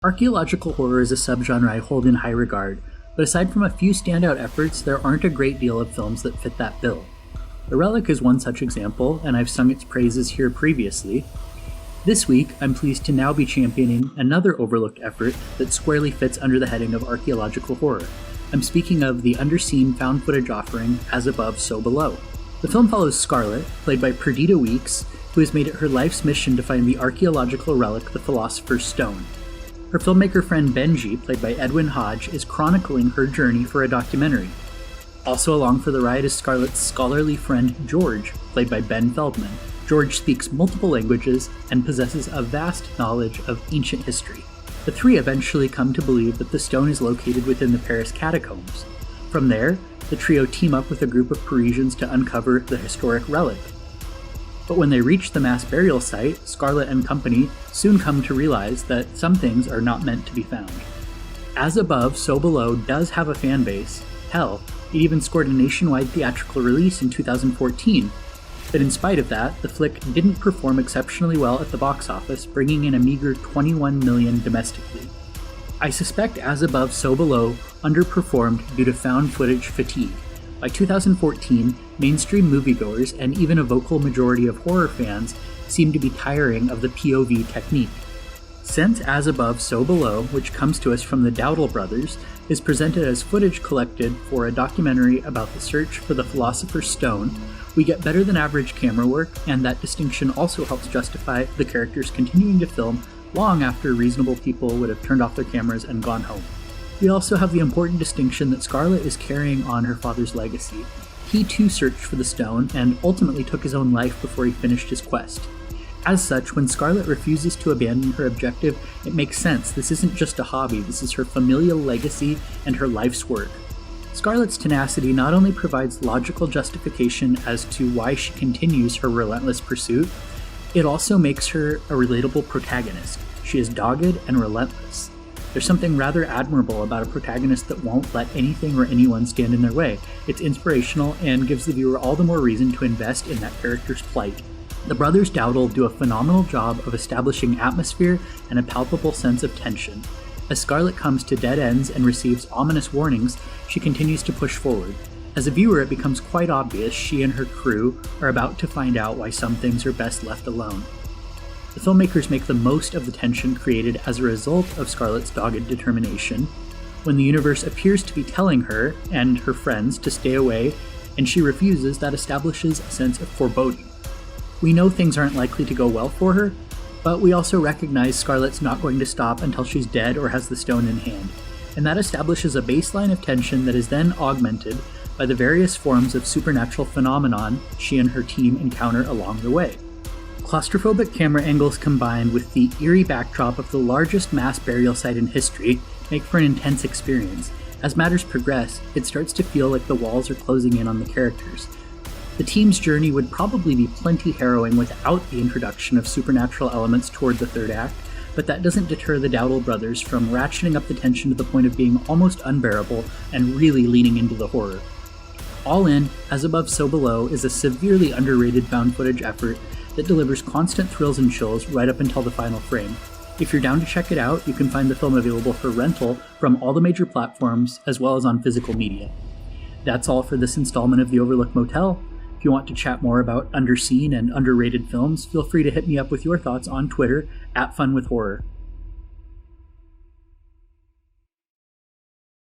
Archaeological horror is a subgenre I hold in high regard, but aside from a few standout efforts, there aren't a great deal of films that fit that bill. The Relic is one such example, and I've sung its praises here previously. This week, I'm pleased to now be championing another overlooked effort that squarely fits under the heading of archaeological horror. I'm speaking of the underseen found footage offering As Above, So Below. The film follows Scarlett, played by Perdita Weeks, who has made it her life's mission to find the archaeological relic, the Philosopher's Stone. Her filmmaker friend Benji, played by Edwin Hodge, is chronicling her journey for a documentary. Also along for the ride is Scarlett's scholarly friend George, played by Ben Feldman. George speaks multiple languages and possesses a vast knowledge of ancient history. The three eventually come to believe that the stone is located within the Paris Catacombs. From there, the trio team up with a group of Parisians to uncover the historic relic. But when they reach the mass burial site, Scarlett and company soon come to realize that some things are not meant to be found. As Above, So Below does have a fan base. Hell, it even scored a nationwide theatrical release in 2014. But in spite of that, the flick didn't perform exceptionally well at the box office, bringing in a meager $21 million domestically. I suspect As Above, So Below underperformed due to found footage fatigue. By 2014, mainstream moviegoers and even a vocal majority of horror fans seem to be tiring of the POV technique. Since As Above, So Below, which comes to us from the Dowdle brothers, is presented as footage collected for a documentary about the search for the Philosopher's Stone, we get better than average camera work, and that distinction also helps justify the characters continuing to film long after reasonable people would have turned off their cameras and gone home. We also have the important distinction that Scarlett is carrying on her father's legacy. He too searched for the stone and ultimately took his own life before he finished his quest. As such, when Scarlett refuses to abandon her objective, it makes sense. This isn't just a hobby, this is her familial legacy and her life's work. Scarlett's tenacity not only provides logical justification as to why she continues her relentless pursuit, it also makes her a relatable protagonist. She is dogged and relentless. There's something rather admirable about a protagonist that won't let anything or anyone stand in their way. It's inspirational and gives the viewer all the more reason to invest in that character's plight. The brothers Dowdle do a phenomenal job of establishing atmosphere and a palpable sense of tension. As Scarlett comes to dead ends and receives ominous warnings, she continues to push forward. As a viewer, it becomes quite obvious she and her crew are about to find out why some things are best left alone. The filmmakers make the most of the tension created as a result of Scarlett's dogged determination. When the universe appears to be telling her and her friends to stay away, and she refuses, that establishes a sense of foreboding. We know things aren't likely to go well for her, but we also recognize Scarlett's not going to stop until she's dead or has the stone in hand, and that establishes a baseline of tension that is then augmented by the various forms of supernatural phenomenon she and her team encounter along the way. Claustrophobic camera angles combined with the eerie backdrop of the largest mass burial site in history make for an intense experience. As matters progress, it starts to feel like the walls are closing in on the characters. The team's journey would probably be plenty harrowing without the introduction of supernatural elements toward the third act, but that doesn't deter the Dowdle brothers from ratcheting up the tension to the point of being almost unbearable and really leaning into the horror. All in, As Above, So Below is a severely underrated found footage effort that delivers constant thrills and chills right up until the final frame. If you're down to check it out, you can find the film available for rental from all the major platforms as well as on physical media. That's all for this installment of The Overlook Motel. If you want to chat more about underseen and underrated films, feel free to hit me up with your thoughts on Twitter @FunWithHorror.